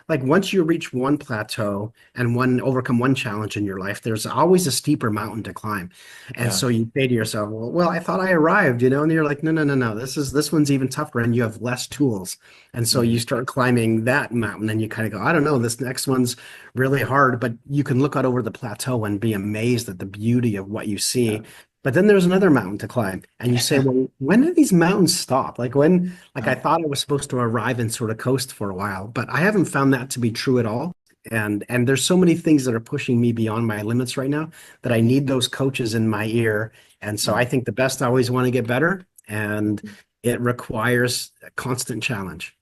like once you reach one plateau and overcome one challenge in your life, there's always a steeper mountain to climb. And Yeah. so you say to yourself, well, I thought I arrived, and you're like, no, no, no, no. This one's even tougher and you have less tools. And so you Mhm. start climbing that mountain and you kind of go, I don't know, this next one's really hard, but you can look out over the plateau and be amazed at the beauty of what you see. But then there's another mountain to climb. And you say, Yeah. well, when do these mountains stop? Like I thought I was supposed to arrive and sort of coast for a while, but I haven't found that to be true at all. And there's so many things that are pushing me beyond my limits right now that I need those coaches in my ear. And so I Mm. think the best always want to get better, and it requires a constant challenge.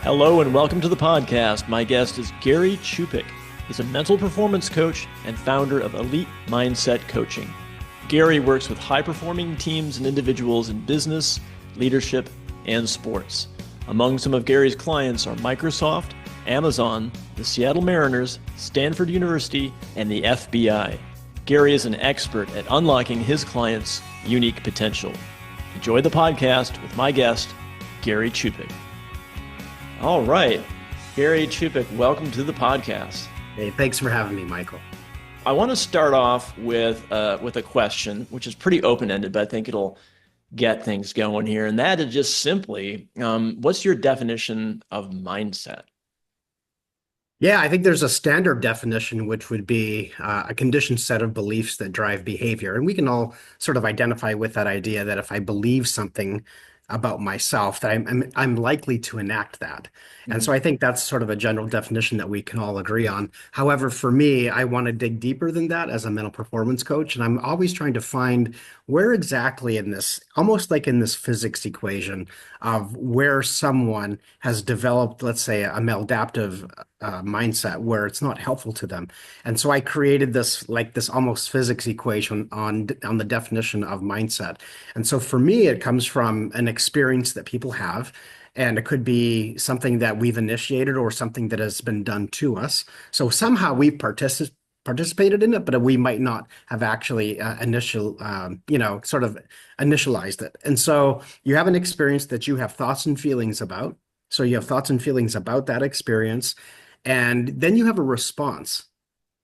Hello and welcome to the podcast. My guest is Gary Chupik. He's a mental performance coach and founder of Elite Mindset Coaching. Gary works with high-performing teams and individuals in business, leadership, and sports. Among some of Gary's clients are Microsoft, Amazon, the Seattle Mariners, Stanford University, and the FBI. Gary is an expert at unlocking his clients' unique potential. Enjoy the podcast with my guest, Gary Chupik. All right. Gary Chupik, welcome to the podcast. Hey, thanks for having me, Michael. I want to start off with a question, which is pretty open-ended, but I think it'll get things going here. And that is just simply, what's your definition of mindset? Yeah, I think there's a standard definition, which would be a conditioned set of beliefs that drive behavior. And we can all sort of identify with that idea that if I believe something about myself, that I'm likely to enact that. And so Mhm. I think that's sort of a general definition that we can all agree on. However, for me, I want to dig deeper than that as a mental performance coach. And I'm always trying to find where exactly in this, almost like in this physics equation of where someone has developed, let's say, a maladaptive mindset where it's not helpful to them. And so I created this almost physics equation on the definition of mindset. And so for me, it comes from an experience that people have. And it could be something that we've initiated or something that has been done to us. So somehow we've participated in it, but we might not have actually sort of initialized it. And so you have an experience that you have thoughts and feelings about. So you have thoughts and feelings about that experience, and then you have a response.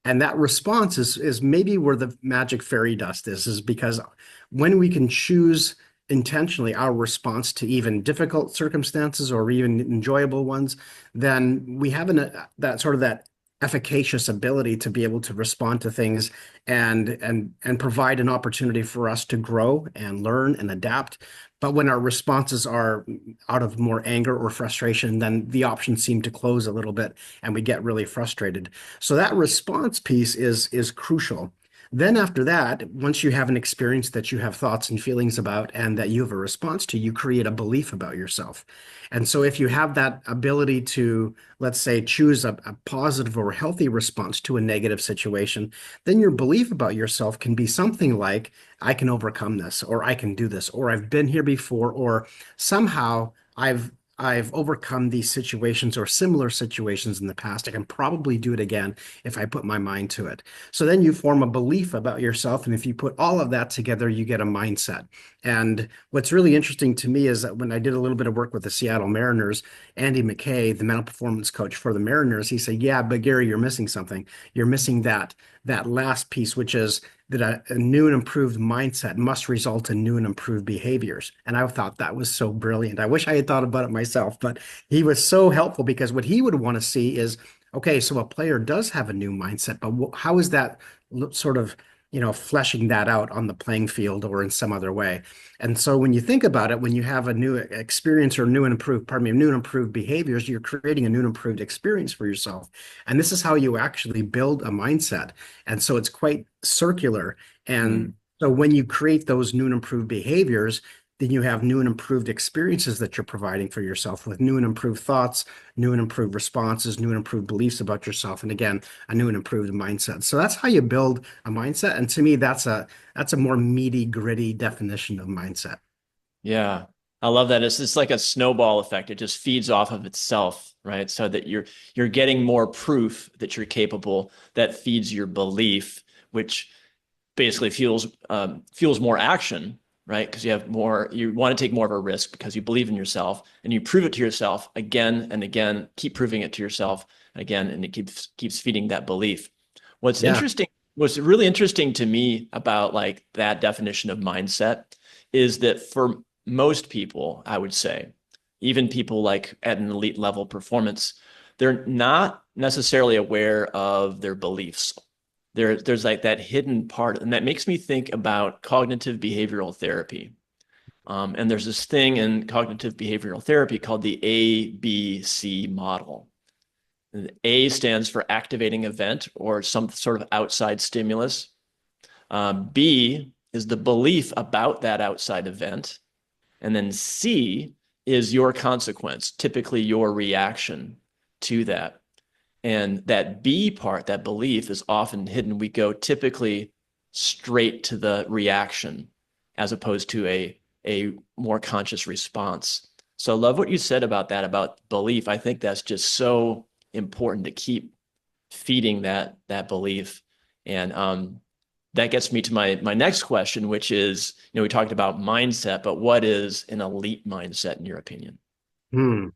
And that response is maybe where the magic fairy dust is because when we can choose intentionally our response to even difficult circumstances or even enjoyable ones, then we have that efficacious ability to be able to respond to things and provide an opportunity for us to grow and learn and adapt. But when our responses are out of more anger or frustration, then the options seem to close a little bit and we get really frustrated. So that response piece is crucial. Then after that, once you have an experience that you have thoughts and feelings about and that you have a response to, you create a belief about yourself. And so if you have that ability to, let's say, choose a positive or healthy response to a negative situation, then your belief about yourself can be something like, I can overcome this, or I can do this, or I've been here before, or somehow I've overcome these situations or similar situations in the past. I can probably do it again if I put my mind to it. So then you form a belief about yourself. And if you put all of that together, you get a mindset. And what's really interesting to me is that when I did a little bit of work with the Seattle Mariners, Andy McKay, the mental performance coach for the Mariners, he said, yeah, but Gary, you're missing something. You're missing that last piece, which is that a new and improved mindset must result in new and improved behaviors. And I thought that was so brilliant. I wish I had thought about it myself, but he was so helpful because what he would want to see is, okay, so a player does have a new mindset, but how is that sort of, fleshing that out on the playing field or in some other way? And so when you think about it, when you have a new experience or new and improved behaviors, you're creating a new and improved experience for yourself. And this is how you actually build a mindset. And so it's quite circular. And Mm. so when you create those new and improved behaviors, then you have new and improved experiences that you're providing for yourself with new and improved thoughts, new and improved responses, new and improved beliefs about yourself. And again, a new and improved mindset. So that's how you build a mindset. And to me, that's a more meaty, gritty definition of mindset. Yeah. I love that. It's like a snowball effect. It just feeds off of itself, right? So that you're getting more proof that you're capable, that feeds your belief, which basically fuels more action, right? Because you want to take more of a risk because you believe in yourself and you prove it to yourself again and again, keep proving it to yourself again, and it keeps feeding that belief. What's Yeah. interesting, what's really interesting to me about like that definition of mindset is that for most people, I would say, even people like at an elite level performance, they're not necessarily aware of their beliefs. There's like that hidden part, and that makes me think about cognitive behavioral therapy. And there's this thing in cognitive behavioral therapy called the ABC model. And A stands for activating event or some sort of outside stimulus. B is the belief about that outside event. And then C is your consequence, typically your reaction to that. And that B part, that belief, is often hidden. We go typically straight to the reaction as opposed to a more conscious response. So I love what you said about that, about belief. I think that's just so important to keep feeding that belief. And that gets me to my next question, which is, we talked about mindset, but what is an elite mindset in your opinion? Hmm.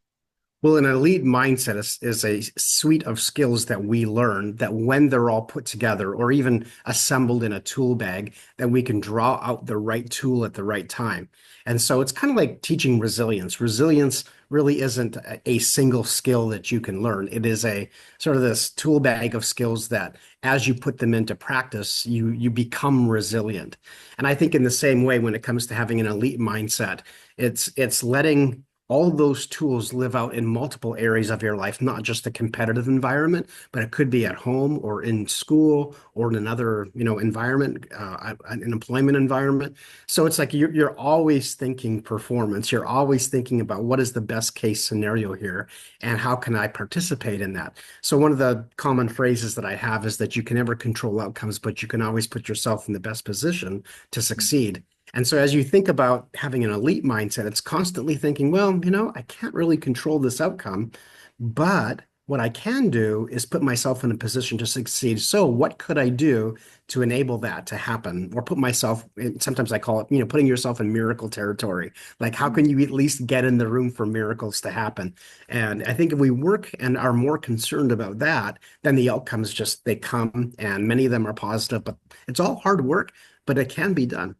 Well, an elite mindset is a suite of skills that we learn that when they're all put together or even assembled in a tool bag, that we can draw out the right tool at the right time. And so it's kind of like teaching resilience. Resilience really isn't a single skill that you can learn. It is a sort of this tool bag of skills that as you put them into practice, you become resilient. And I think in the same way, when it comes to having an elite mindset, it's letting all those tools live out in multiple areas of your life, not just the competitive environment, but it could be at home or in school or in another, environment, an employment environment. So it's like you're always thinking performance. You're always thinking about what is the best case scenario here and how can I participate in that? So one of the common phrases that I have is that you can never control outcomes, but you can always put yourself in the best position to succeed. And so as you think about having an elite mindset, it's constantly thinking, well, I can't really control this outcome, but what I can do is put myself in a position to succeed. So what could I do to enable that to happen? Or put myself in, sometimes I call it, putting yourself in miracle territory. Like how can you at least get in the room for miracles to happen? And I think if we work and are more concerned about that, then the outcomes just they come and many of them are positive, but it's all hard work, but it can be done.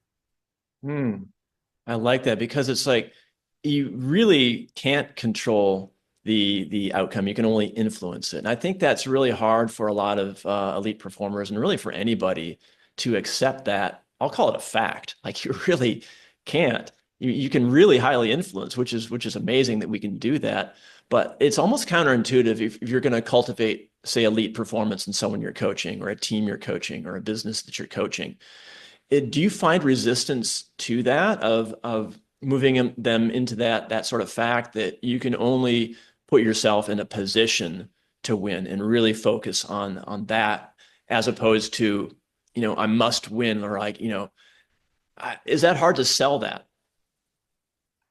Hmm. I like that because it's like you really can't control the outcome. You can only influence it. And I think that's really hard for a lot of elite performers and really for anybody to accept that. I'll call it a fact. Like you really can't. You can really highly influence, which is amazing that we can do that. But it's almost counterintuitive if you're going to cultivate, say, elite performance in someone you're coaching or a team you're coaching or a business that you're coaching. Do you find resistance to that of moving them into that sort of fact that you can only put yourself in a position to win and really focus on that as opposed to, I must win or like, is that hard to sell that?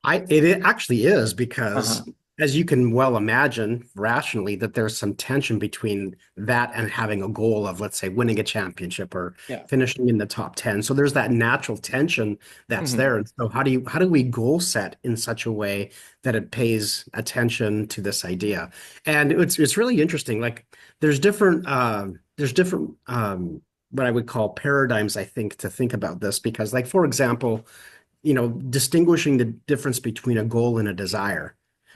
It actually is Uh-huh. because, as you can well imagine, rationally, that there's some tension between that and having a goal of, let's say, winning a championship or Yeah. finishing in the top 10. So there's that natural tension that's Mhm. there. And so how do we goal set in such a way that it pays attention to this idea? And it's really interesting. Like there's different what I would call paradigms, I think, to think about this because, like, for example, distinguishing the difference between a goal and a desire.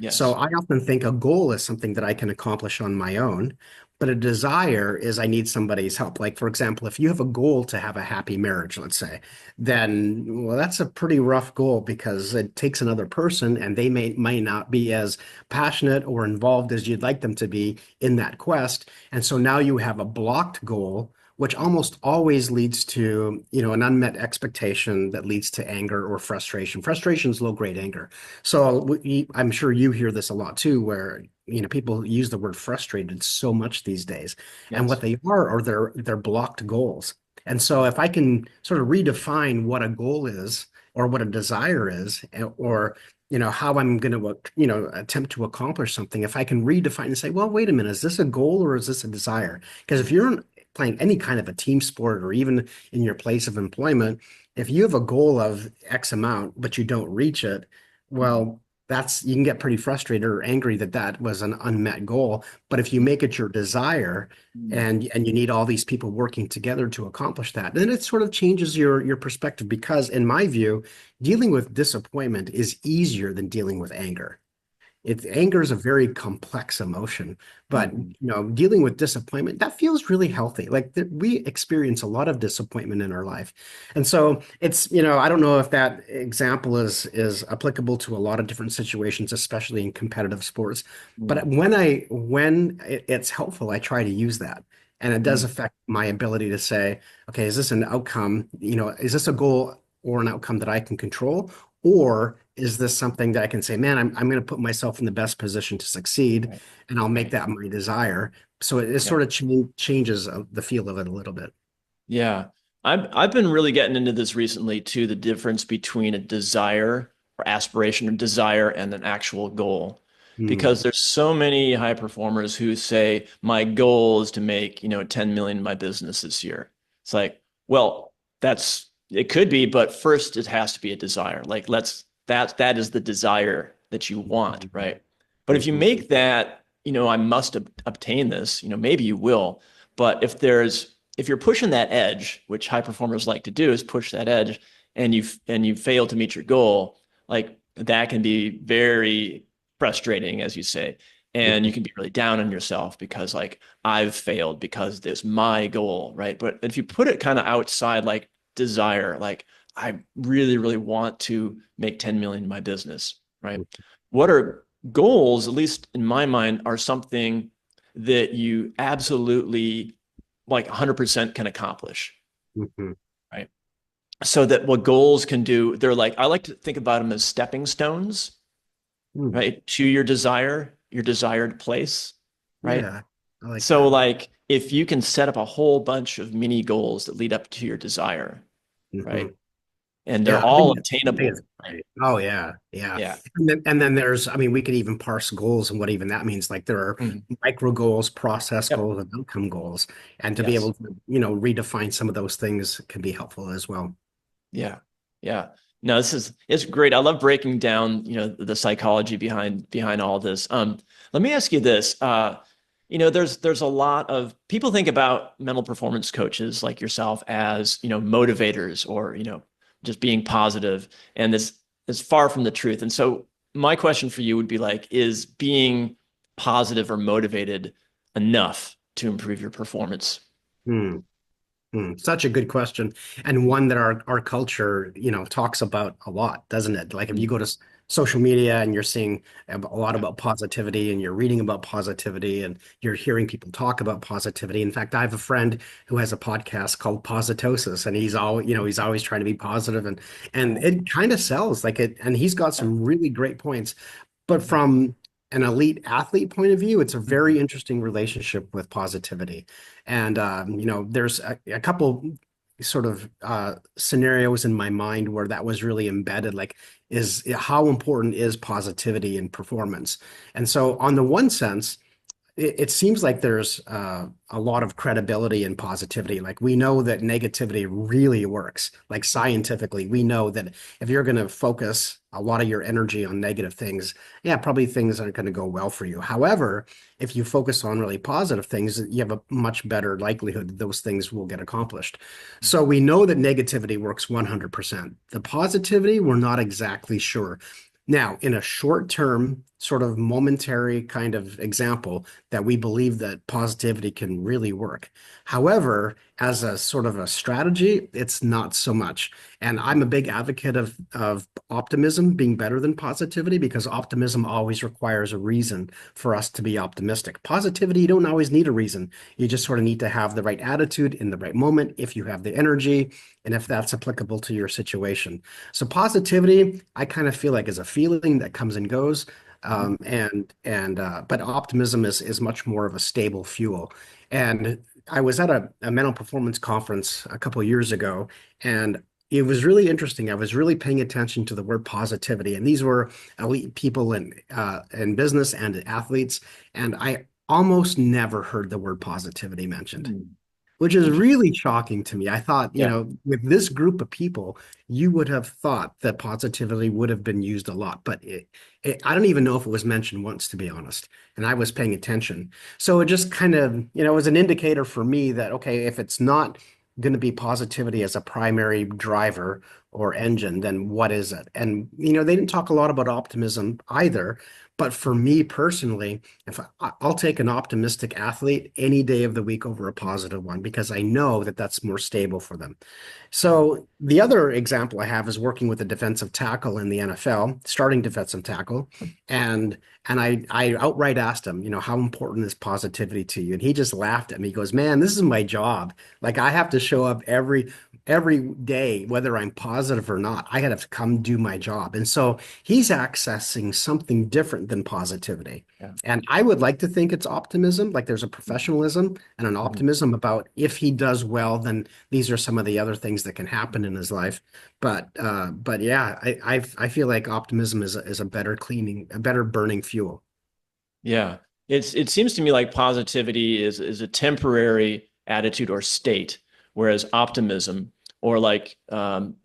So Yes. I often think a goal is something that I can accomplish on my own, but a desire is I need somebody's help. Like, for example, if you have a goal to have a happy marriage, let's say, then, well, that's a pretty rough goal because it takes another person and they may not be as passionate or involved as you'd like them to be in that quest. And so now you have a blocked goal which almost always leads to, an unmet expectation that leads to anger or frustration. Frustration is low-grade anger. So I'm sure you hear this a lot too, where, people use the word frustrated so much these days. And what Yes. they are they're blocked goals. And so if I can sort of redefine what a goal is or what a desire is, or how I'm going to attempt to accomplish something, if I can redefine and say, well, wait a minute, is this a goal or is this a desire? Because if you're playing any kind of a team sport or even in your place of employment, if you have a goal of X amount, but you don't reach it, Mhm. well, that's you can get pretty frustrated or angry that that was an unmet goal. But if you make it your desire Mhm. and you need all these people working together to accomplish that, then it sort of changes your perspective because in my view, dealing with disappointment is easier than dealing with anger. Anger is a very complex emotion, but Mhm. dealing with disappointment, that feels really healthy. Like we experience a lot of disappointment in our life. And so I don't know if that example is applicable to a lot of different situations, especially in competitive sports. But Mhm. when it's helpful, I try to use that. And it does Mhm. affect my ability to say, okay, is this an outcome? Is this a goal or an outcome that I can control? Or is this something that I can say, man, I'm going to put myself in the best position to succeed Right. and I'll make Right. that my desire. So it Yeah. sort of changes the feel of it a little bit. Yeah. I've been really getting into this recently too, the difference between a desire or aspiration or desire and an actual goal. Hmm. Because there's so many high performers who say, my goal is to make, 10 million in my business this year. It's like, well, it could be, but first it has to be a desire. Like that is the desire that you want, right? But if you Hmm. make that, I must obtain this, maybe you will. But if you're pushing that edge, which high performers like to do is push that edge, and you fail to meet your goal, like that can be very frustrating, as you say, and Hmm. you can be really down on yourself because like I've failed because this my goal, right? But if you put it kind of outside like desire, like I really, really want to make 10 million in my business, right? What are goals, at least in my mind, are something that you absolutely like 100% can accomplish, Hmm. right? So that what goals can do, they're like, I like to think about them as stepping stones, Hmm. right? To your desired place, right? Yeah, I like So that. like if you can set up a whole bunch of mini goals that lead up to your desire, Hmm. right? And they're Yeah, all I think it's obtainable, right? great. Oh yeah, yeah. Yeah. And then there's, I mean, we could even parse goals and what even that means. Like there are Mhm. micro goals, process Yep. goals, and outcome goals. And to be Yes. able to, redefine some of those things can be helpful as well. Yeah. Yeah. No, it's great. I love breaking down, the psychology behind all this. Let me ask you this. There's a lot of people think about mental performance coaches like yourself as, motivators or, just being positive, and this is far from the truth. And so my question for you would be like, is being positive or motivated enough to improve your performance? Hmm. Such a good question, and one that our culture, talks about a lot, doesn't it? Like if you Mm. go to social media and you're seeing a lot about positivity, and you're reading about positivity, and you're hearing people talk about positivity. In fact, I have a friend who has a podcast called Positosis, and he's always trying to be positive, and Yeah. it kind of sells like it, and he's got some really great points. But Mhm. from an elite athlete point of view, it's a Mhm. very interesting relationship with positivity. And there's a couple sort of scenarios in my mind where that was really embedded. Like, is how important is positivity in performance? And so, on the one sense, it seems like there's a lot of credibility in positivity. Like we know that negativity really works. Like scientifically, we know that if you're going to focus a lot of your energy on negative things, yeah, probably things aren't going to go well for you. However, if you focus on really positive things, you have a much better likelihood that those things will get accomplished. So we know that negativity works 100%. The positivity, we're not exactly sure. Now, in a short term, sort of momentary kind of example, that we believe that positivity can really work. However, as a sort of a strategy, it's not so much. And I'm a big advocate of optimism being better than positivity because optimism always requires a reason for us to be optimistic. Positivity, you don't always need a reason. You just sort of need to have the right attitude in the right moment if you have the energy and if that's applicable to your situation. So positivity, I kind of feel like is a feeling that comes and goes. Mhm. But optimism is much more of a stable fuel. And I was at a mental performance conference a couple of years ago, and it was really interesting. I was really paying attention to the word positivity, and these were elite people in business and athletes, and I almost never heard the word positivity mentioned. Mhm. which is really shocking to me. I thought, Yeah. with this group of people, you would have thought that positivity would have been used a lot, but I don't even know if it was mentioned once, to be honest. And I was paying attention. So it just kind of, was an indicator for me that, okay, if it's not going to be positivity as a primary driver or engine, then what is it? And, they didn't talk a lot about optimism either. But for me personally, if I'll take an optimistic athlete any day of the week over a positive one because I know that that's more stable for them. So the other example I have is working with a defensive tackle in the NFL, starting defensive tackle, and I outright asked him, how important is positivity to you? And he just laughed at me. He goes, "Man, this is my job. Like I have to show up every day, whether I'm positive or not. I got to come do my job." And so he's accessing something different than positivity. Yeah. And I would like to think it's optimism, like there's a professionalism and an Mhm. optimism about if he does well, then these are some of the other things that can happen in his life. But yeah, I feel like optimism is a better cleaning, a better burning fuel. Yeah. It seems to me like positivity is a temporary attitude or state, whereas optimism or like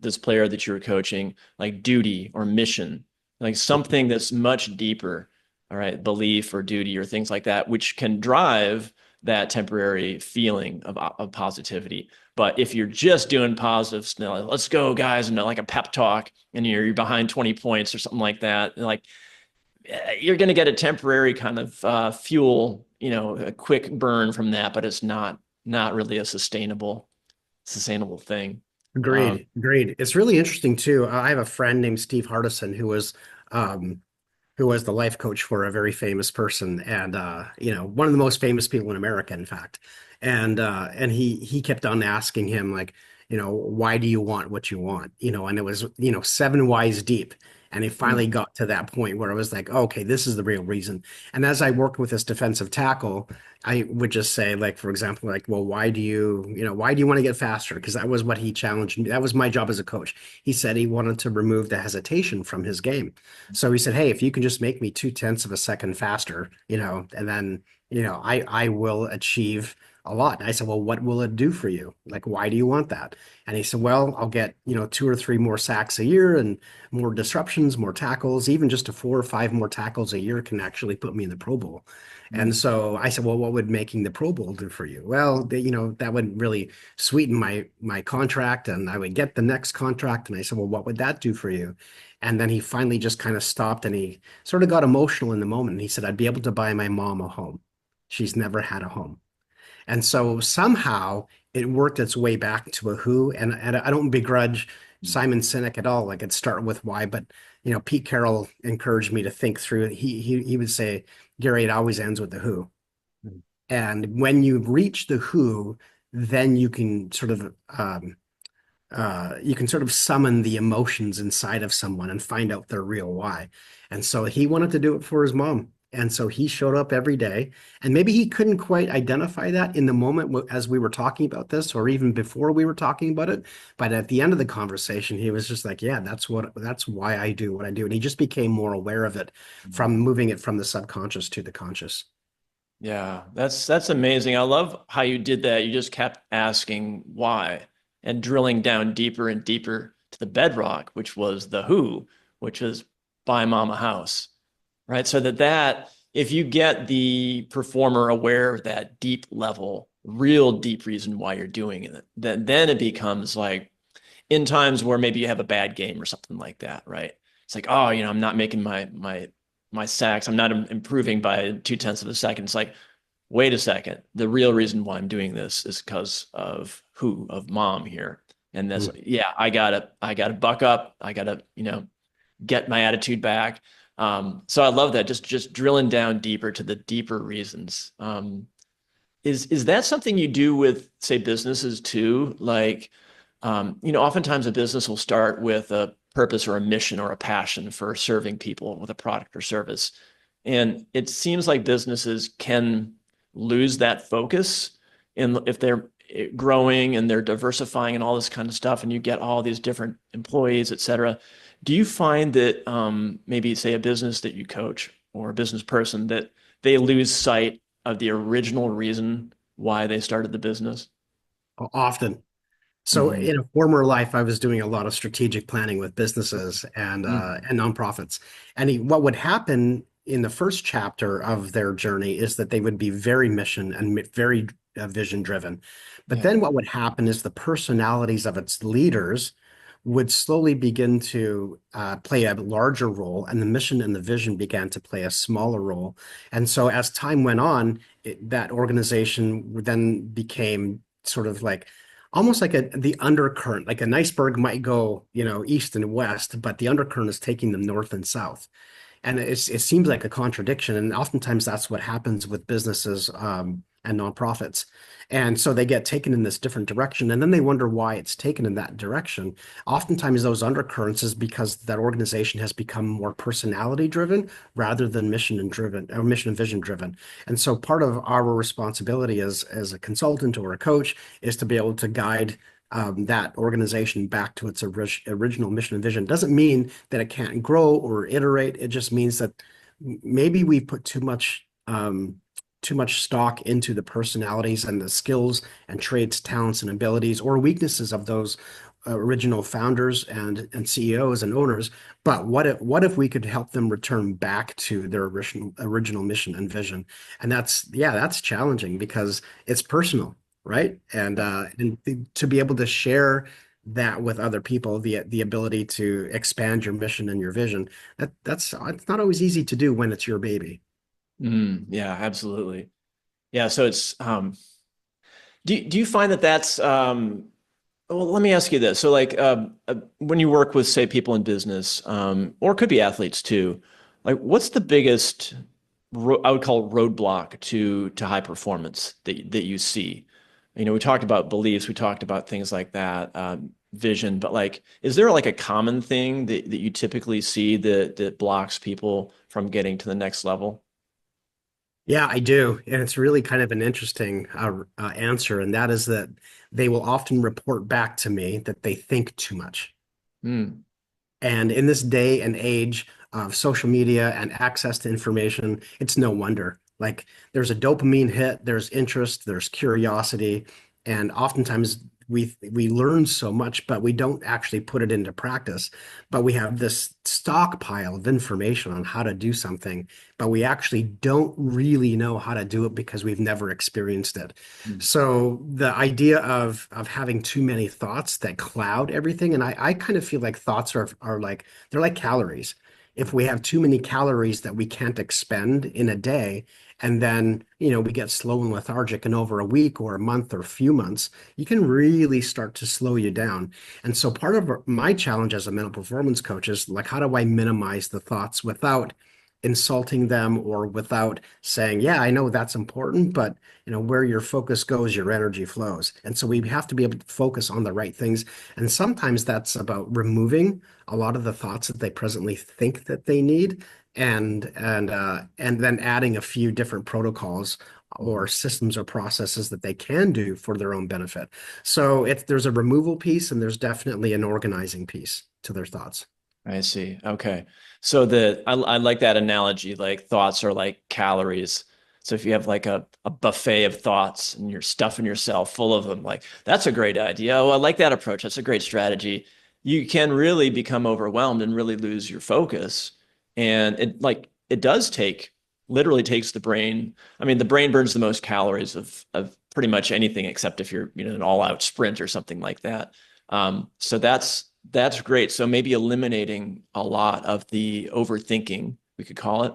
this player that you were coaching, like duty or mission, like something that's much deeper, all right, belief or duty or things like that, which can drive that temporary feeling of positivity. But if you're just doing positive, let's go, guys, and like a pep talk, and you're behind 20 points or something like that, like you're going to get a temporary kind of fuel, a quick burn from that, but it's not really a sustainable thing. Um, Agreed. Agreed. It's really interesting too. I have a friend named Steve Hardison um, who was the life coach for a very famous person and one of the most famous people in America, in fact. And he kept on asking him like, why do you want what you want? And it was, seven whys deep. And he finally got to that point where it was like, oh, okay, this is the real reason. And as I worked with this defensive tackle, I would just say, like, for example, like, well, why do you want to get faster? Because that was what he challenged me. That was my job as a coach. He said he wanted to remove the hesitation from his game. So he said, "Hey, if you can just make me 2/10 of a second faster, and then, I will achieve a lot." And I said, "Well, what will it do for you? Like, why do you want that?" And he said, "Well, I'll get, two or three more sacks a year and more disruptions, more tackles, even just a four or five more tackles a year can actually put me in the Pro Bowl." And so I said, "Well, what would making the Pro Bowl do for you?" Well, that would really sweeten my contract and I would get the next contract. And I said, "Well, what would that do for you?" And then he finally just kind of stopped and he sort of got emotional in the moment. And he said, "I'd be able to buy my mom a home. She's never had a home." And so somehow it worked its way back to a who. And I don't begrudge Simon Sinek at all. Like it started with why, but Pete Carroll encouraged me to think through it. He would say, "Gary, it always ends with the who." And when you reach the who, then you can sort of summon the emotions inside of someone and find out their real why. And so he wanted to do it for his mom. And so he showed up every day. And maybe he couldn't quite identify that in the moment as we were talking about this, or even before we were talking about it. But at the end of the conversation, he was just like, "Yeah, that's why I do what I do." And he just became more aware of it from moving it from the subconscious to the conscious. Yeah, that's amazing. I love how you did that. You just kept asking why and drilling down deeper and deeper to the bedrock, which was the who, which is buy mom a house, right? So that if you get the performer aware of that deep level, real deep reason why you're doing it, then it becomes like in times where maybe you have a bad game or something like that, right? It's like, oh, I'm not making my sacks. I'm not improving by 2/10 of a second. It's like, wait a second. The real reason why I'm doing this is because of mom here. And that's, Mm. yeah, I gotta buck up. I gotta, get my attitude back. So I love that. Just drilling down deeper to the deeper reasons. Is that something you do with, say, businesses too? Like, oftentimes a business will start with a purpose or a mission or a passion for serving people with a product or service. And it seems like businesses can lose that focus in if they're growing and they're diversifying and all this kind of stuff, and you get all these different employees, et cetera. Do you find that maybe say a business that you coach or a business person that they lose sight of the original reason why they started the business? often. So Hmm. in a former life, I was doing a lot of strategic planning with businesses and nonprofits. What would happen in the first chapter of their journey is that they would be very mission and very vision driven. But Yeah. then what would happen is the personalities of its leaders would slowly begin to play a larger role, and the mission and the vision began to play a smaller role. And so as time went on, that organization then became sort of like almost like the undercurrent, like an iceberg might go, east and west, but the undercurrent is taking them north and south. And it seems like a contradiction. And oftentimes that's what happens with businesses and nonprofits. And so they get taken in this different direction. And then they wonder why it's taken in that direction. Oftentimes those undercurrents is because that organization has become more personality driven rather than mission and driven or mission and vision driven. And so part of our responsibility as a consultant or a coach is to be able to guide that organization back to its original mission and vision. Doesn't mean that it can't grow or iterate. It just means that maybe we put too much stock into the personalities and the skills and traits, talents, and abilities or weaknesses of those original founders and CEOs and owners. But what if we could help them return back to their original mission and vision? And that's challenging because it's personal, right? And to be able to share that with other people, the ability to expand your mission and your vision, that's it's not always easy to do when it's your baby. Yeah, absolutely. Yeah. So it's, do you find that that's, well, let me ask you this. So like, when you work with, say, people in business, or it could be athletes too, like what's the biggest, I would call it roadblock to high performance that you see? We talked about beliefs, we talked about things like that, vision, but like, is there like a common thing that you typically see that blocks people from getting to the next level? Yeah, I do. And it's really kind of an interesting answer. And that is that they will often report back to me that they think too much. Hmm. And in this day and age of social media and access to information, it's no wonder. Like there's a dopamine hit, there's interest, there's curiosity, and oftentimes we learn so much, but we don't actually put it into practice. But we have this stockpile of information on how to do something, but we actually don't really know how to do it because we've never experienced it. Hmm. So the idea of having too many thoughts that cloud everything, and I kind of feel like thoughts are like they're like calories. If we have too many calories that we can't expend in a day, and then we get slow and lethargic, and over a week or a month or a few months, you can really start to slow you down. And so part of my challenge as a mental performance coach is like, how do I minimize the thoughts without insulting them or without saying, yeah, I know that's important, but where your focus goes, your energy flows. And so we have to be able to focus on the right things. And sometimes that's about removing a lot of the thoughts that they presently think that they need and then adding a few different protocols or systems or processes that they can do for their own benefit. So there's a removal piece and there's definitely an organizing piece to their thoughts. I see. Okay. So I like that analogy, like thoughts are like calories. So if you have like a buffet of thoughts and you're stuffing yourself full of them, like that's a great idea. Oh, I like that approach. That's a great strategy. You can really become overwhelmed and really lose your focus. And it does take literally takes the brain. I mean, the brain burns the most calories of pretty much anything except if you're, an all-out sprint or something like that. So that's great. So maybe eliminating a lot of the overthinking, we could call it,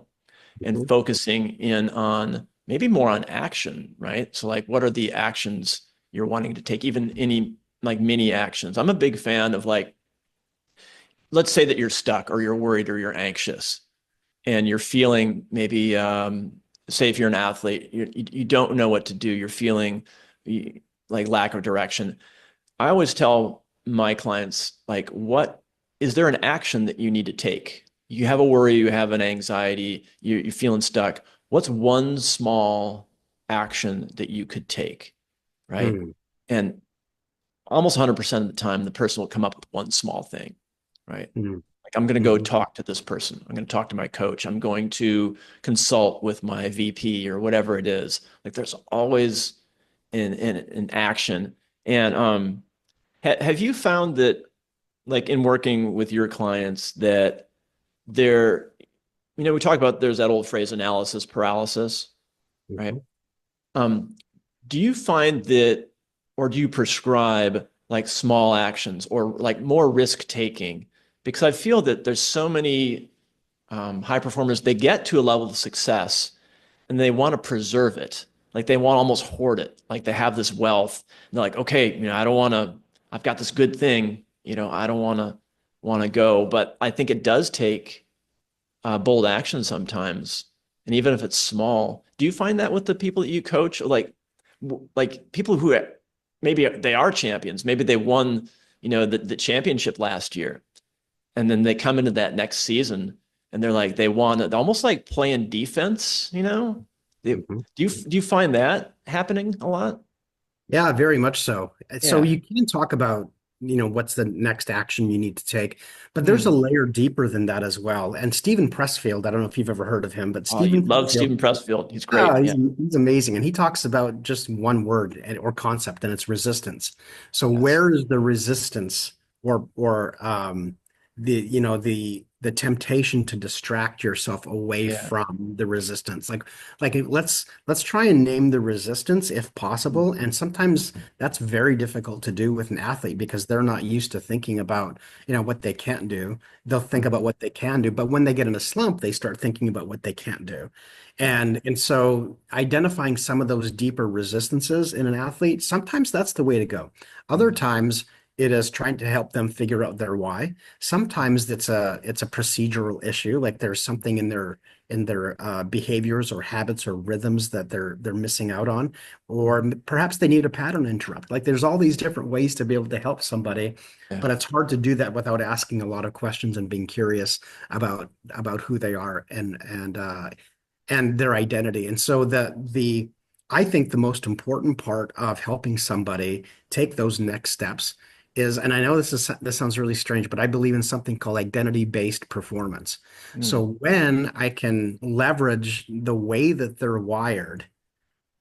and Mhm. focusing in on maybe more on action, right? So like what are the actions you're wanting to take, even any like mini actions. I'm a big fan of like, let's say that you're stuck or you're worried or you're anxious and you're feeling maybe, say if you're an athlete, you don't know what to do. You're feeling like lack of direction. I always tell my clients, like, what is there an action that you need to take? You have a worry, you have an anxiety, you're feeling stuck. What's one small action that you could take? Right. Mm, And almost 100% of the time, the person will come up with one small thing. Right. mm, Like, I'm going to go mm, talk to this person. I'm going to talk to my coach. I'm going to consult with my VP or whatever it is. Like, there's always an action. And have you found that, like in working with your clients, that they're, we talk about there's that old phrase analysis paralysis, right? Mhm. Um, do you find that, or do you prescribe like small actions or like more risk taking? Because I feel that there's so many high performers, they get to a level of success and they want to preserve it. Like they want to almost hoard it. Like they have this wealth. And they're like, okay, I don't want to, I've got this good thing, I don't want to go. But I think it does take bold action sometimes. And even if it's small, do you find that with the people that you coach, or like people who maybe they are champions, maybe they won, the championship last year, and then they come into that next season and they're like they want to almost like playing defense. Mhm. Do you find that happening a lot? Yeah, very much so. So Yeah. you can talk about, what's the next action you need to take, but there's a Mm. layer deeper than that as well. And Stephen Pressfield, I don't know if you've ever heard of him, but Oh, you Stephen love Pressfield, Stephen Pressfield. He's great. he's Yeah. he's amazing, and he talks about just one word or concept, and it's resistance. So Yes. where is the resistance, or the the temptation to distract yourself away Yeah. from the resistance? Like let's try and name the resistance if possible. And sometimes that's very difficult to do with an athlete because they're not used to thinking about, what they can't do. They'll think about what they can do, but when they get in a slump, they start thinking about what they can't do. Yeah. And so identifying some of those deeper resistances in an athlete, sometimes that's the way to go. Other Mm. times it is trying to help them figure out their why. Sometimes it's a procedural issue, like there's something in their behaviors or habits or rhythms that they're missing out on, or perhaps they need a pattern interrupt. Like there's all these different ways to be able to help somebody, Yeah. but it's hard to do that without asking a lot of questions and being curious about who they are and their identity. And so the I think the most important part of helping somebody take those next steps is, and I know this sounds really strange, but I believe in something called identity-based performance. Mm. So when I can leverage the way that they're wired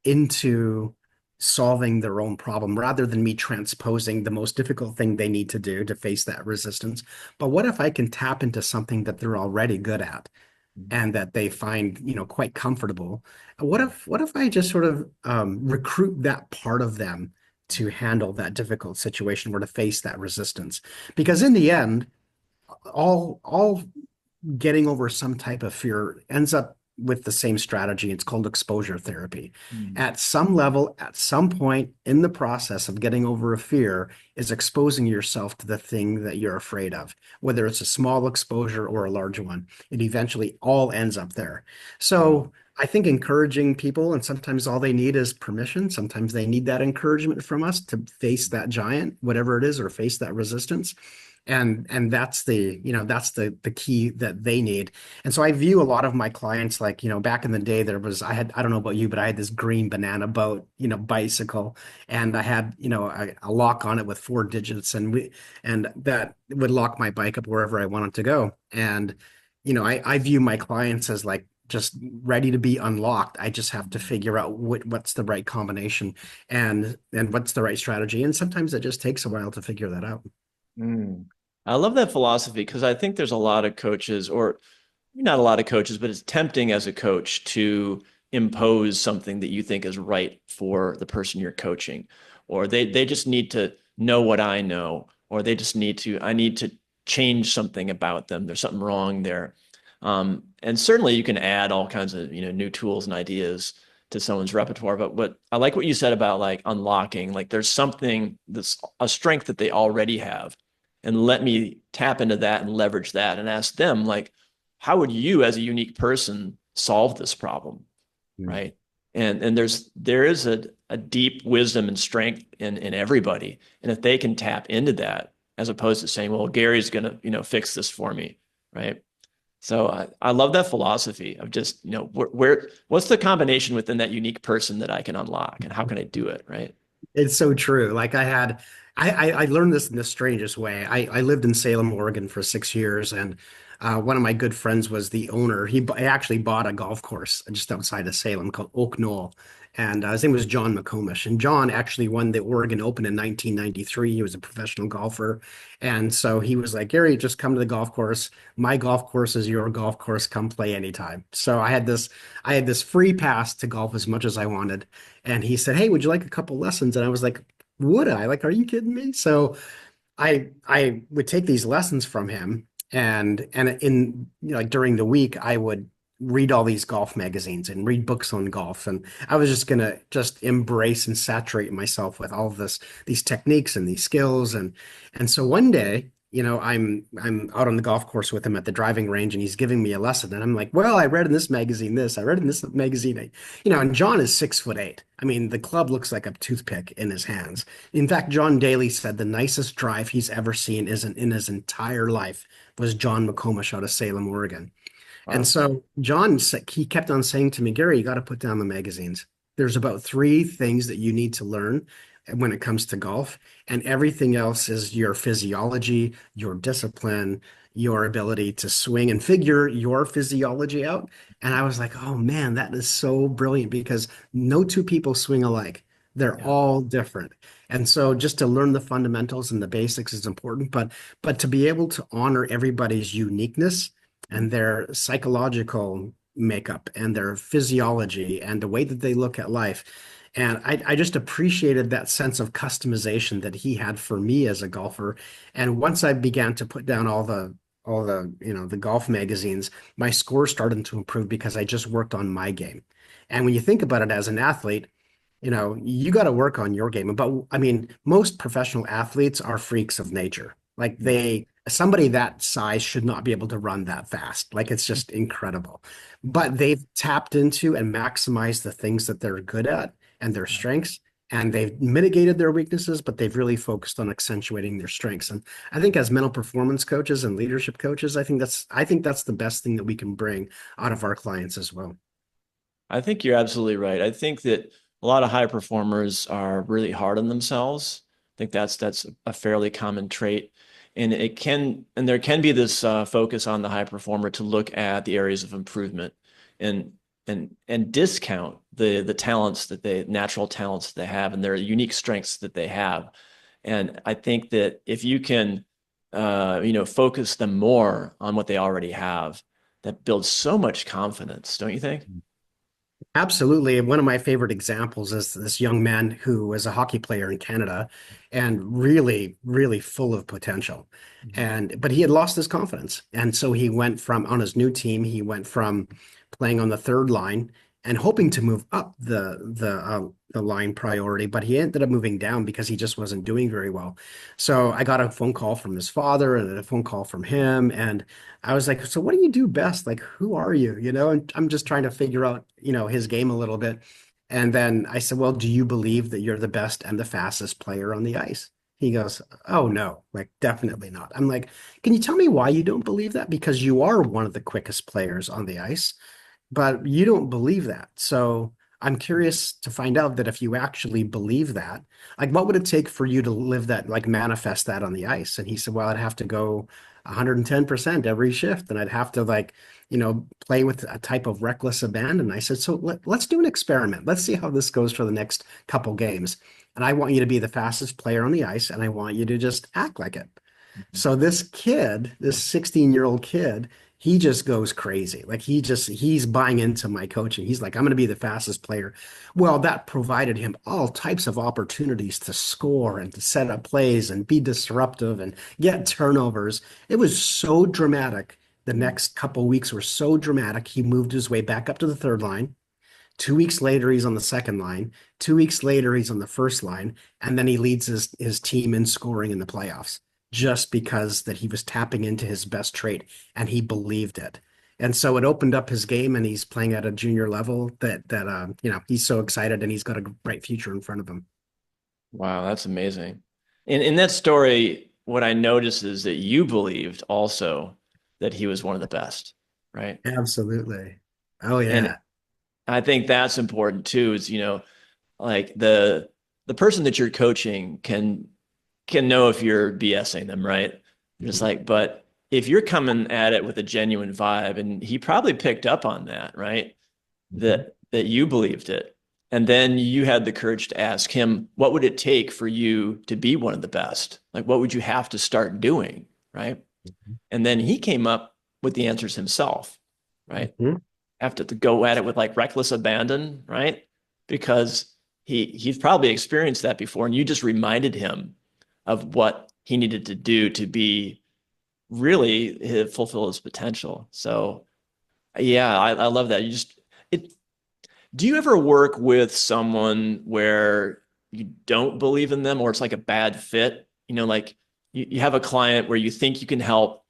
into solving their own problem rather than me transposing the most difficult thing they need to do to face that resistance. But what if I can tap into something that they're already good at and that they find, quite comfortable? What if I just sort of recruit that part of them to handle that difficult situation or to face that resistance? Because in the end, all getting over some type of fear ends up with the same strategy. It's called exposure therapy. Mm. At some level, at some point in the process of getting over a fear, is exposing yourself to the thing that you're afraid of, whether it's a small exposure or a large one. It eventually all ends up there. Wow. So I think encouraging people, and sometimes all they need is permission. Sometimes they need that encouragement from us to face that giant, whatever it is, or face that resistance. And that's the key that they need. And so I view a lot of my clients like, back in the day I don't know about you, but I had this green banana boat, bicycle, and I had, a lock on it with 4 digits, and that would lock my bike up wherever I wanted to go. And I view my clients as like just ready to be unlocked. I just have to figure out what's the right combination and what's the right strategy. And sometimes it just takes a while to figure that out. Mm. I love that philosophy because I think there's a lot of coaches, or not a lot of coaches, but it's tempting as a coach to impose something that you think is right for the person you're coaching, or they just need to know what I know, or I need to change something about them. There's something wrong there. And certainly you can add all kinds of, new tools and ideas to someone's repertoire. But what I like what you said about like unlocking, like there's something that's a strength that they already have. And let me tap into that and leverage that and ask them, like, how would you as a unique person solve this problem? Mm. Right. And there is a deep wisdom and strength in everybody. And if they can tap into that, as opposed to saying, well, Gary's gonna, fix this for me. Right. So I love that philosophy of just, what's the combination within that unique person that I can unlock and how can I do it? Right. It's so true. Like I learned this in the strangest way. I lived in Salem, Oregon for 6 years, and one of my good friends was the owner. He actually bought a golf course just outside of Salem called Oak Knoll, and his name was John McComish. And John actually won the Oregon Open in 1993. He was a professional golfer, and so he was like, Gary, just come to the golf course. My golf course is your golf course. Come play anytime. So I had this free pass to golf as much as I wanted. And he said, hey, would you like a couple lessons? And I was like, would I? Like, are you kidding me? So I would take these lessons from him, and in like during the week I would read all these golf magazines and read books on golf, and I was just gonna just embrace and saturate myself with all of these techniques and these skills, and so one day, I'm out on the golf course with him at the driving range, and he's giving me a lesson, and I'm like, well, I read in this magazine this, I read in this magazine, and John is 6'8". I mean, the club looks like a toothpick in his hands. In fact, John Daly said the nicest drive he's ever seen isn't in his entire life was John McComish out of Salem, Oregon. And Wow. so John said, he kept on saying to me, Gary, you got to put down the magazines. There's about three things that you need to learn when it comes to golf, and everything else is your physiology, your discipline, your ability to swing and figure your physiology out. And I was like, oh man, that is so brilliant because no two people swing alike. They're Yeah. all different. And so just to learn the fundamentals and the basics is important, but to be able to honor everybody's uniqueness and their psychological makeup and their physiology and the way that they look at life. And I just appreciated that sense of customization that he had for me as a golfer. And once I began to put down the golf magazines, my score started to improve because I just worked on my game. And when you think about it as an athlete, you got to work on your game. But I mean, most professional athletes are freaks of nature. Like somebody that size should not be able to run that fast. Like it's just incredible. But they've tapped into and maximized the things that they're good at and their strengths. And they've mitigated their weaknesses, but they've really focused on accentuating their strengths. And I think as mental performance coaches and leadership coaches, I think that's the best thing that we can bring out of our clients as well. I think you're absolutely right. I think that a lot of high performers are really hard on themselves. I think that's a fairly common trait. And there can be this focus on the high performer to look at the areas of improvement and and discount the talents that they natural talents that they have and their unique strengths that they have. And I think that if you can focus them more on what they already have, that builds so much confidence, don't you think? Absolutely. One of my favorite examples is this young man who was a hockey player in Canada and really, really full of potential. Mhm. But he had lost his confidence. And so he went from on his new team, he went from playing on the third line and hoping to move up the line priority, but he ended up moving down because he just wasn't doing very well. So I got a phone call from his father and a phone call from him, and I was like, so what do you do best? Like, who are you? And I'm just trying to figure out, his game a little bit. And then I said, well, do you believe that you're the best and the fastest player on the ice? He goes, oh no, like definitely not. I'm like, can you tell me why you don't believe that? Because you are one of the quickest players on the ice, but you don't believe that. So I'm curious to find out that if you actually believe that, like what would it take for you to live that, like manifest that on the ice? And he said, well, I'd have to go 110% every shift. And I'd have to play with a type of reckless abandon. I said, so let's do an experiment. Let's see how this goes for the next couple games. And I want you to be the fastest player on the ice, and I want you to just act like it. So this kid, this 16-year-old kid, he just goes crazy. Like he's buying into my coaching. He's like, I'm going to be the fastest player. Well, that provided him all types of opportunities to score and to set up plays and be disruptive and get turnovers. It was so dramatic. The next couple weeks were so dramatic. He moved his way back up to the third line. 2 weeks later, he's on the second line. 2 weeks later, he's on the first line. And then he leads his team in scoring in the playoffs just because that he was tapping into his best trait and he believed it. And so it opened up his game, and he's playing at a junior level that he's so excited and he's got a bright future in front of him. Wow, that's amazing. In that story, what I noticed is that you believed also that he was one of the best, right? Absolutely. Oh And yeah. I think that's important too, is, like the person that you're coaching can know if you're BSing them, right? Just like, but if you're coming at it with a genuine vibe, and he probably picked up on that, right? Mhm. That you believed it. And then you had the courage to ask him, what would it take for you to be one of the best? Like, what would you have to start doing? Right. And then he came up with the answers himself. Right. Mhm. Have to go at it with like reckless abandon. Right. Because he's probably experienced that before. And you just reminded him of what he needed to do to be really fulfill his potential. So yeah, I love that. It, do you ever work with someone where you don't believe in them or it's like a bad fit? Like you have a client where you think you can help.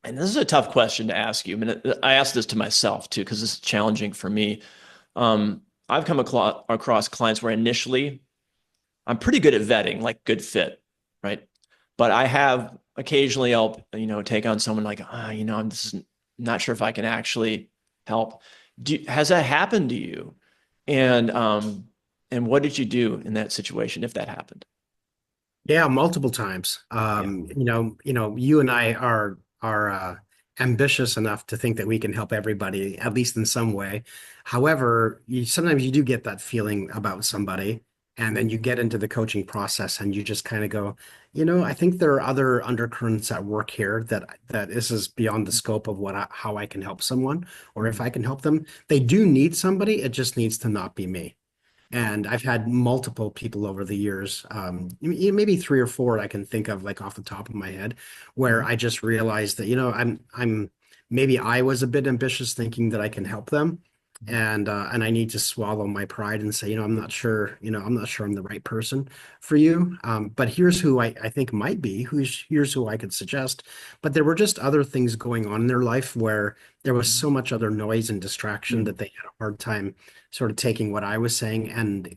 And this is a tough question to ask you. I mean, I asked this to myself too, because it's challenging for me. I've come across clients where initially I'm pretty good at vetting, like good fit, right? But I have occasionally I'll, take on someone like, I'm this is not sure if I can actually help. Has that happened to you? And what did you do in that situation if that happened? Yeah, multiple times. Yeah. You and I are ambitious enough to think that we can help everybody, at least in some way. However, sometimes you do get that feeling about somebody, and then you get into the coaching process and you just kind of go, I think there are other undercurrents at work here that this is beyond the scope of how I can help someone, or if I can help them. They do need somebody, it just needs to not be me. And I've had multiple people over the years, maybe three or four I can think of like off the top of my head, where I just realized that, maybe I was a bit ambitious thinking that I can help them. And I need to swallow my pride and say, I'm not sure I'm the right person for you. But here's who I think might be, here's who I could suggest. But there were just other things going on in their life where there was so much other noise and distraction that they had a hard time sort of taking what I was saying and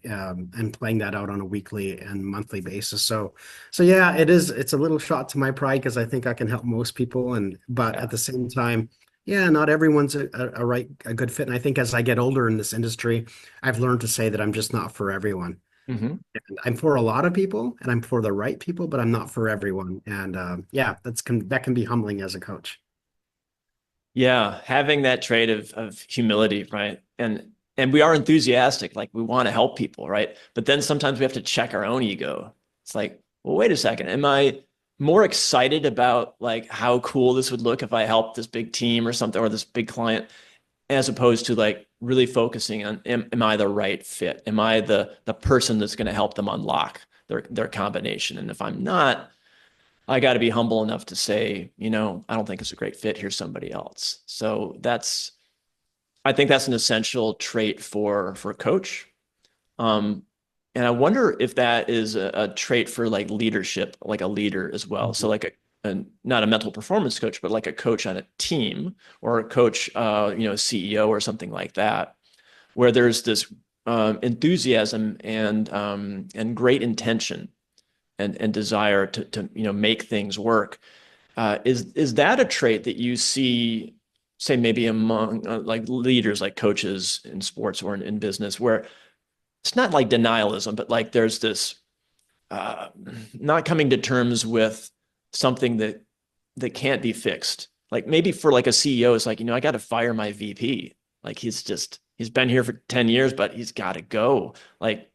playing that out on a weekly and monthly basis. So yeah, it's a little shot to my pride because I think I can help most people, but Yeah. at the same time, yeah, not everyone's a good fit. And I think as I get older in this industry, I've learned to say that I'm just not for everyone. Hmm. And I'm for a lot of people and I'm for the right people, but I'm not for everyone. And yeah, that can be humbling as a coach. Yeah, having that trait of humility, right? And we are enthusiastic, like we want to help people, right? But then sometimes we have to check our own ego. It's like, well, wait a second. Am I more excited about like how cool this would look if I helped this big team or something or this big client as opposed to like really focusing on am I the right fit? Am I the person that's going to help them unlock their combination? And if I'm not, I got to be humble enough to say, I don't think it's a great fit. Here's somebody else. So I think that's an essential trait for a coach. Um, and I wonder if that is a trait for like leadership, like a leader as well. So like not a mental performance coach, but like a coach on a team or a coach, CEO or something like that, where there's this enthusiasm and great intention and desire to make things work. Is that a trait that you see, say maybe among like leaders, like coaches in sports or in business, where it's not like denialism, but like there's this uh, not coming to terms with something that can't be fixed. Like maybe for like a CEO, it's like, I got to fire my VP. Like he's been here for 10 years, but he's got to go. Like,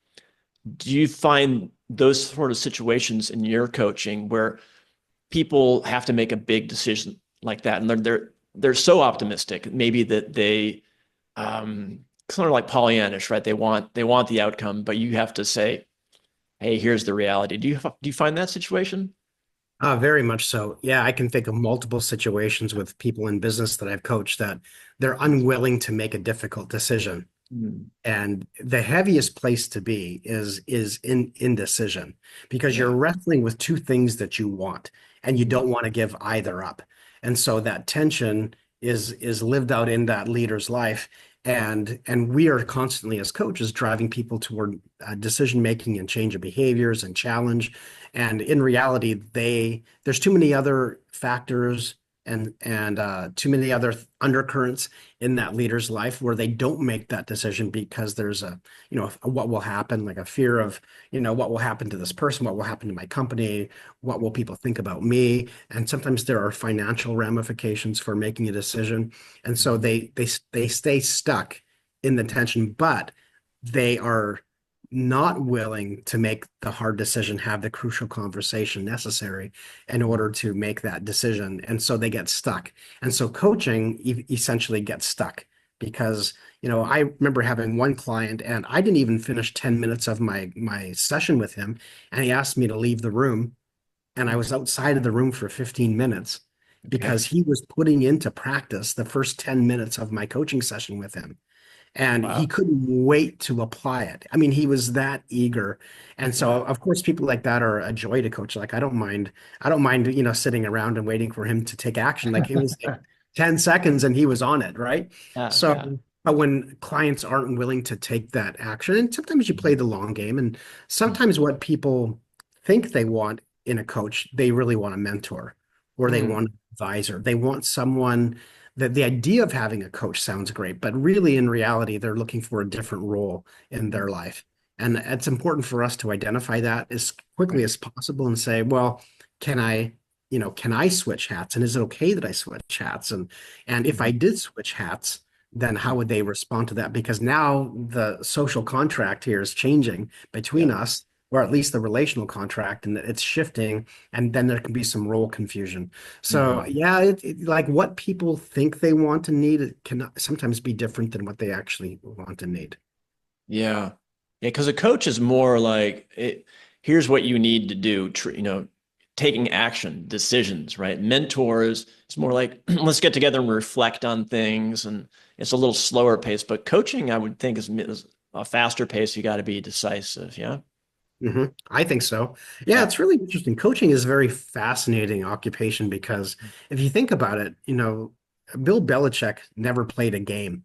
do you find those sort of situations in your coaching where people have to make a big decision like that, and they're so optimistic, maybe that they sort of like Pollyannish, right? They want the outcome, but you have to say, hey, here's the reality. Do you find that situation? Very much so. Yeah, I can think of multiple situations with people in business that I've coached that they're unwilling to make a difficult decision. Mm. And the heaviest place to be is in indecision because you're Yeah. wrestling with two things that you want and you Mhm. don't want to give either up. And so that tension is lived out in that leader's life. And we are constantly as coaches driving people toward decision making and change of behaviors and challenge. And in reality, there's too many other factors and too many other undercurrents in that leader's life where they don't make that decision because there's what will happen, like a fear of, what will happen to this person, what will happen to my company, what will people think about me? And sometimes there are financial ramifications for making a decision. And so Mhm. they stay stuck in the tension. But they are not willing to make the hard decision, have the crucial conversation necessary in order to make that decision. And so they get stuck. And so coaching essentially gets stuck because, I remember having one client and I didn't even finish 10 minutes of my session with him. And he asked me to leave the room. And I was outside of the room for 15 minutes Okay. because he was putting into practice the first 10 minutes of my coaching session with him and he Wow. couldn't wait to apply it. I mean, he was that eager. And Yeah. so of course people like that are a joy to coach. Like I don't mind, sitting around and waiting for him to take action. Like it was like 10 seconds and he was on it, right? Yeah. So Yeah. but when clients aren't willing to take that action, and sometimes you play the long game, and sometimes what people think they want in a coach, they really want a mentor or they Mm. want an advisor. They want someone that the idea of having a coach sounds great, but really in reality, they're looking for a different role in their life. And it's important for us to identify that as quickly Right. as possible and say, well, can I, can I switch hats? And is it okay that I switch hats? And if I Mhm. did switch hats, then how would they respond to that? Because now the social contract here is changing between Yeah. us, or at least the relational contract, and it's shifting, and then there can be some role confusion. So Mhm. yeah, like what people think they want and need, it can sometimes be different than what they actually want and need. Yeah. Yeah, because a coach is more like here's what you need to do, taking action, decisions, right? Mentors, it's more like let's get together and reflect on things, and it's a little slower pace. But coaching, I would think, is a faster pace. You got to be decisive. Yeah. I think so. Yeah, Yeah. it's really interesting. Coaching is a very fascinating occupation because if you think about it, Bill Belichick never played a game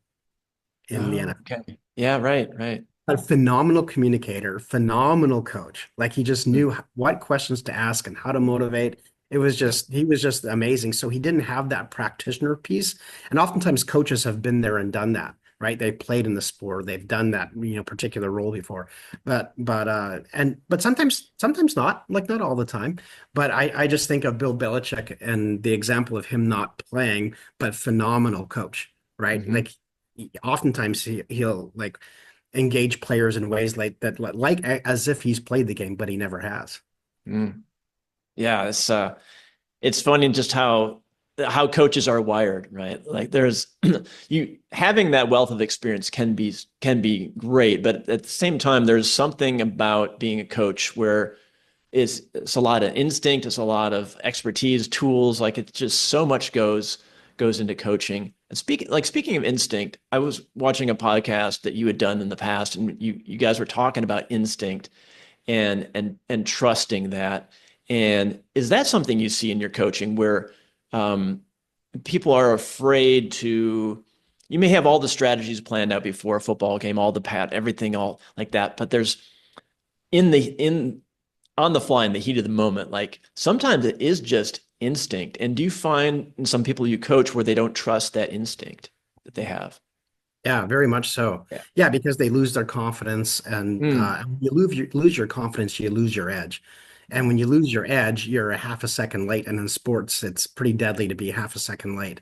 in the Oh, NFL. okay. Yeah, right, right. A phenomenal communicator, phenomenal coach. Like he just knew what questions to ask and how to motivate. He was just amazing. So he didn't have that practitioner piece. And oftentimes coaches have been there and done that, right? They played in the sport, they've done that, particular role before. But sometimes not, like not all the time. But I just think of Bill Belichick and the example of him not playing, but phenomenal coach, right? Hmm. Like oftentimes he'll like engage players in ways like that, like as if he's played the game, but he never has. Mm. Yeah, it's funny just how coaches are wired, right? Like there's you having that wealth of experience can be great, but at the same time, there's something about being a coach where it's a lot of instinct, it's a lot of expertise, tools. Like it's just so much goes into coaching. And speaking of instinct, I was watching a podcast that you had done in the past, and you guys were talking about instinct and trusting that. And is that something you see in your coaching where um, people are afraid to? You may have all the strategies planned out before a football game, all the everything, all like that, but there's in on the fly in the heat of the moment, like sometimes it is just instinct. And do you find in some people you coach where they don't trust that instinct that they have? Yeah, very much so. Yeah. Yeah, because they lose their confidence, and Mm. when you lose your confidence, you lose your edge. And Yeah. when you lose your edge, you're a half a second late. And in sports, it's pretty deadly to be half a second late.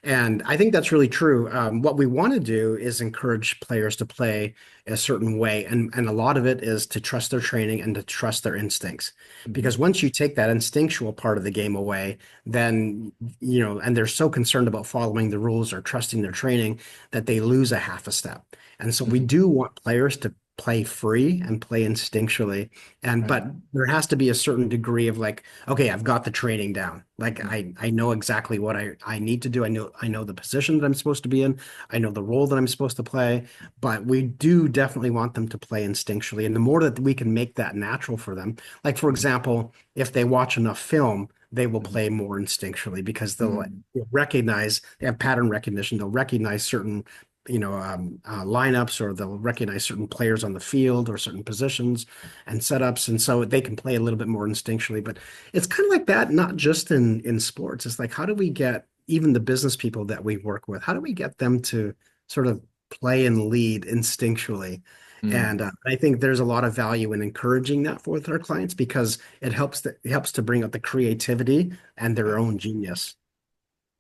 And I think that's really true. What we want to do is encourage players to play a certain way. And a lot of it is to trust their training and to trust their instincts. Mhm. Because once you take that instinctual part of the game away, then, and they're so concerned about following the rules or trusting their training that they lose a half a step. And so we Mhm. do want players to play free and play instinctually. But Right. there has to be a certain degree of like, okay, I've got the training down. Like Mhm. I know exactly what I need to do. I know the position that I'm supposed to be in. I know the role that I'm supposed to play. But we do definitely want them to play instinctually. And the more that we can make that natural for them, like for example, if they watch enough film, they will Mhm. play more instinctually because Mhm. they'll recognize, they have pattern recognition. They'll recognize certain lineups, or they'll recognize certain players on the field or certain positions and setups, and so they can play a little bit more instinctually. But it's kind of like that, not just in sports. It's like, how do we get even the business people that we work with? How do we get them to sort of play and lead instinctually? Mhm. And I think there's a lot of value in encouraging that for with our clients because it helps to bring out the creativity and their Right. own genius.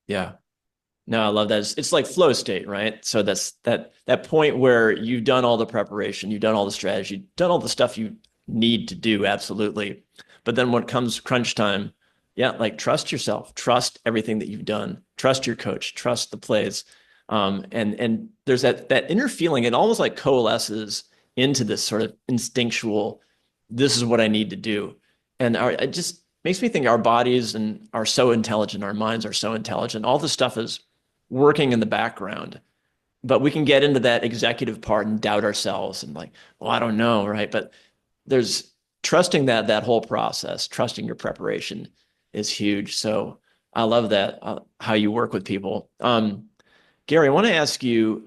Yeah. No, I love that. It's like flow state, right? So that's that point where you've done all the preparation, you've done all the strategy, done all the stuff you need to do, absolutely. But then when it comes crunch time, yeah, like trust yourself, trust everything that you've done, trust your coach, trust the plays. And there's that inner feeling, it almost like coalesces into this sort of instinctual, this is what I need to do. And it just makes me think our bodies and are so intelligent, our minds are so intelligent. All this stuff is working in the background, but we can get into that executive part and doubt ourselves and like, well, I don't know, right? But there's trusting that whole process, trusting your preparation is huge. So I love that how you work with people. Gary, I want to ask you,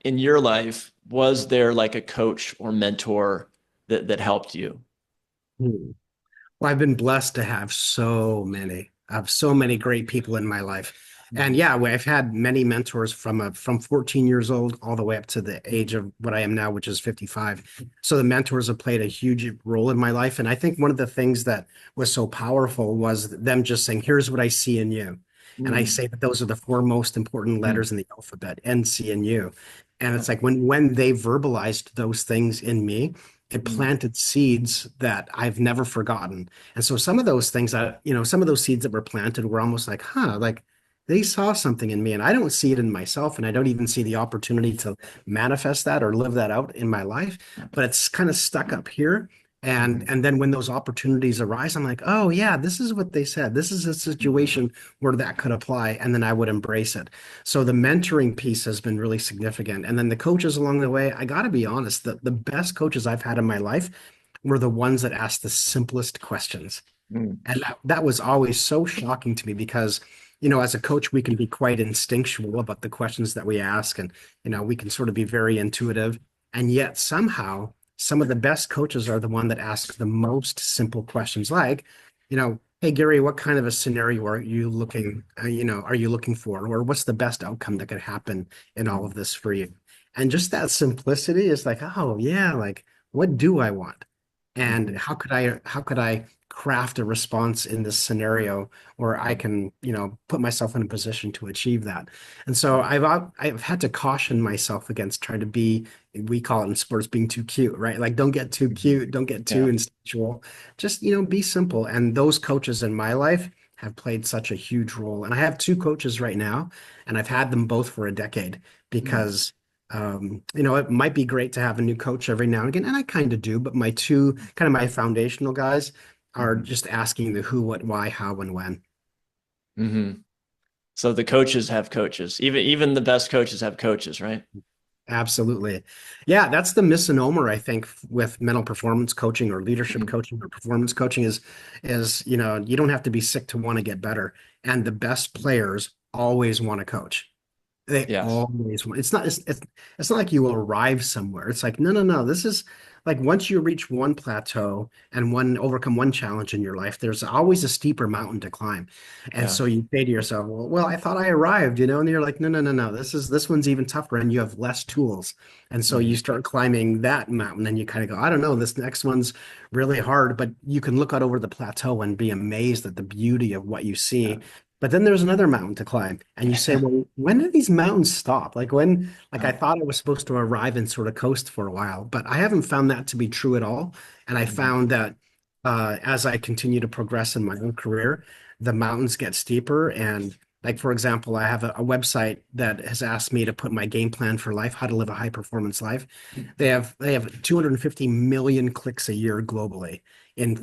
in your life, was there like a coach or mentor that helped you? Hmm. Well, I've been blessed to have so many. I have so many great people in my life. And Mhm. yeah, I've had many mentors from 14 years old all the way up to the age of what I am now, which is 55. So the mentors have played a huge role in my life. And I think one of the things that was so powerful was them just saying, here's what I see in you. And I Mm, say that those are the four most important mm, letters in the alphabet, N, C, and U. And it's like when they verbalized those things in me, it mm, planted seeds that I've never forgotten. And so some of those things that, some of those seeds that were planted were almost like, huh, like they saw something in me and I don't see it in myself. And I don't even see the opportunity to manifest that or live that out in my life, but it's kind of stuck up here. And mm, and then when those opportunities arise, I'm like, oh yeah, this is what they said. This is a situation where that could apply. And then I would embrace it. So the mentoring piece has been really significant. And then the coaches along the way, I got to be honest, the best coaches I've had in my life were the ones that asked the simplest questions. mm, And that was always so shocking to me because, as a coach, we can be quite instinctual about the questions that we ask. And, we can sort of be very intuitive. And yet somehow some of the best coaches are the one that ask the most simple questions like, hey, Gary, what kind of a scenario are you looking for? Or what's the best outcome that could happen in all mm, of this for you? And just that simplicity is like, oh yeah, like what do I want? And mm, how could I craft a response in this scenario where I can, put myself in a position to achieve that. And so I've had to caution myself against trying to be, we call it in sports being too cute, right? Like don't get too mhm. cute, don't get too Yeah. instinctual. Just, be simple. And those coaches in my life have played such a huge role. And I have two coaches right now, and I've had them both for a decade Mm, because it might be great to have a new coach every now and again, and I kind of do, but my two kind of my foundational guys are mhm, just asking the who, what, why, how, and when. mhm. So the coaches have coaches. Even the best coaches have coaches, right? Absolutely. Yeah, that's the misnomer, I think, with mental performance coaching or leadership Mhm. coaching or performance coaching is, you don't have to be sick to want to get better. And the best players always want to coach. They Yes. always want. It's not like you will arrive somewhere. It's like, no, no, no. This is like once you reach one plateau and overcome one challenge in your life, there's always a steeper mountain to climb. And Yeah. so you say to yourself, well, I thought I arrived, and you're like, no, no, no, no. This one's even tougher and you have less tools. And so you Mhm. start climbing that mountain and you kind of go, I don't know, this next one's really hard, but you can look out over the plateau and be amazed at the beauty of what you see. But then there's another mountain to climb. And you say, Yeah. well, when did these mountains stop? Like I Yeah. thought I was supposed to arrive and sort of coast for a while, but I haven't found that to be true at all. And I Mhm. found that as I continue to progress in my own career, the mountains get steeper. And like, for example, I have a website that has asked me to put my game plan for life, how to live a high performance life. They have 250 million clicks a year globally in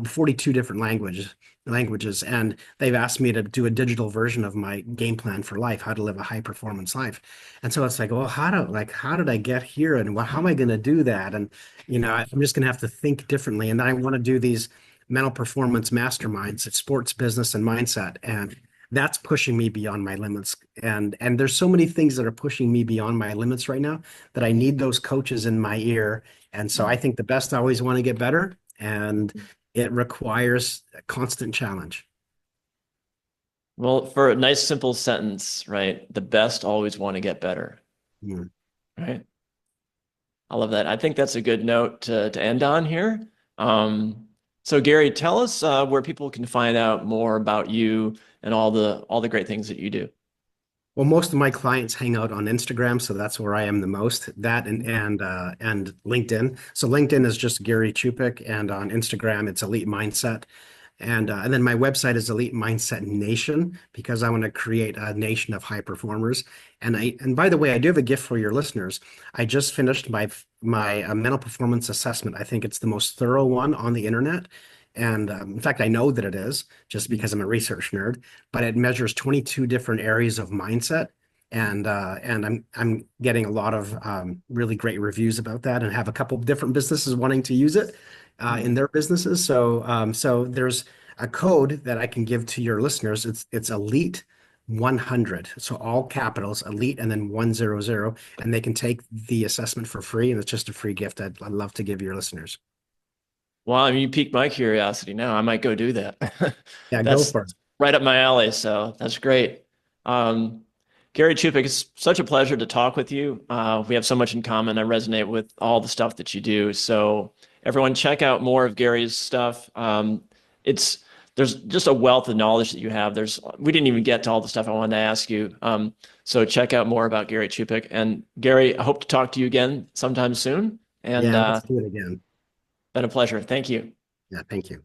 42 different languages. And they've asked me to do a digital version of my game plan for life, how to live a high performance life. And so it's like, well, how did I get here? And how am I going to do that? And, I'm just going to have to think differently. And then I want to do these mental performance masterminds at sports, business, and mindset. And that's pushing me beyond my limits. And there's so many things that are pushing me beyond my limits right now that I need those coaches in my ear. And so I think the best always want to get better. And it requires a constant challenge. Well, for a nice simple sentence, right? The best always want to get better, Mm. right? I love that. I think that's a good note to end on here. So Gary, tell us where people can find out more about you and all the great things that you do. Well, most of my clients hang out on Instagram, so that's where I am the most. That and LinkedIn. So LinkedIn is just Gary Chupik, and on Instagram it's Elite Mindset. And then my website is Elite Mindset Nation because I want to create a nation of high performers. And by the way, I do have a gift for your listeners. I just finished my mental performance assessment. I think it's the most thorough one on the internet. And in fact, I know that it is just because I'm a research nerd, but it measures 22 different areas of mindset. And I'm getting a lot of really great reviews about that, and have a couple of different businesses wanting to use it in their businesses. So there's a code that I can give to your listeners. It's Elite 100. So all capitals, Elite and then 100, and they can take the assessment for free. And it's just a free gift I'd love to give your listeners. Well, I mean, you piqued my curiosity now. I might go do that. Yeah, go That's for it. right up my alley. So that's great. Um, Gary Chupik, it's such a pleasure to talk with you. We have so much in common. I resonate with all the stuff that you do. So everyone, check out more of Gary's stuff. It's there's just a wealth of knowledge that you have. We didn't even get to all the stuff I wanted to ask you. So check out more about Gary Chupik. And Gary, I hope to talk to you again sometime soon. And Yeah, let's do it again. been a pleasure. Thank you. Yeah, thank you.